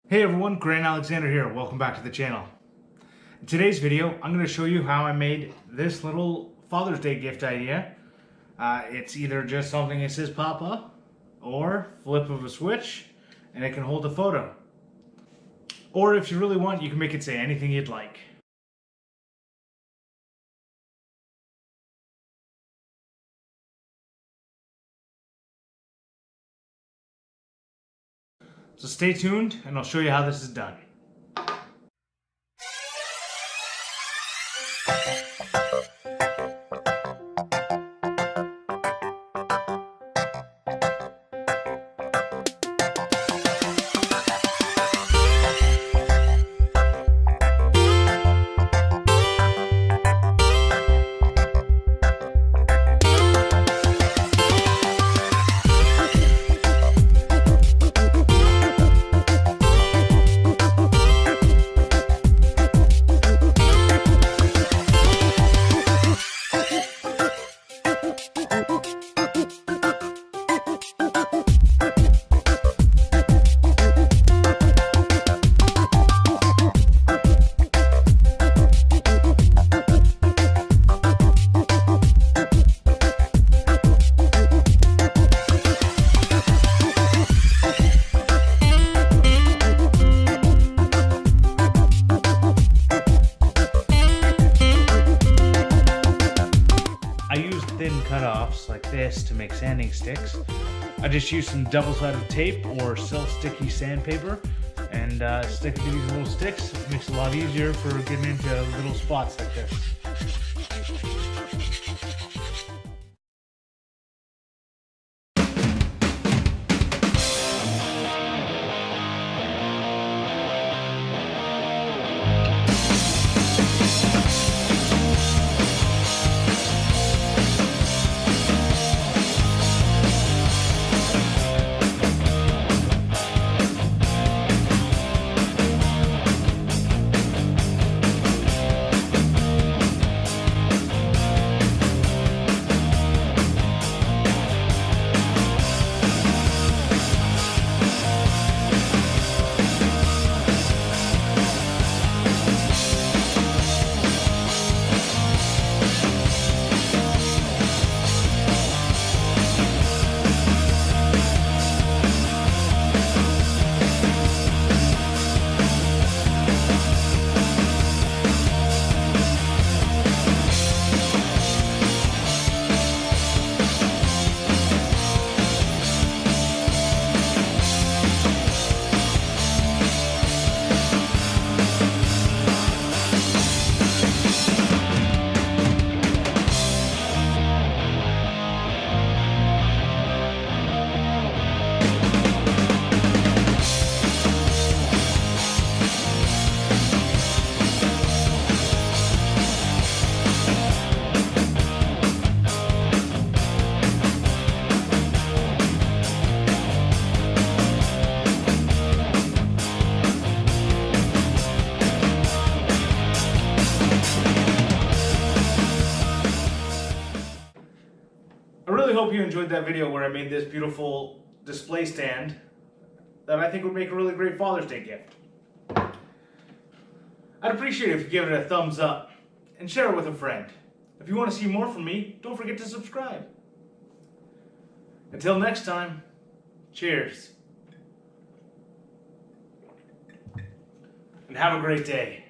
Hey everyone, Grant Alexander here. Welcome back to the channel. In today's video, I'm going to show you how I made this little Father's Day gift idea. It's either just something that says Papa, or flip of a switch, and it can hold a photo. Or if you really want, you can make it say anything you'd like. So stay tuned, and I'll show you how this is done. Thin cutoffs like this to make sanding sticks. I just use some double-sided tape or self-sticky sandpaper and stick it to these little sticks. It makes it a lot easier for getting into little spots like this. I really hope you enjoyed that video where I made this beautiful display stand that I think would make a really great Father's Day gift. I'd appreciate it if you give it a thumbs up and share it with a friend. If you want to see more from me, don't forget to subscribe. Until next time, cheers. And have a great day.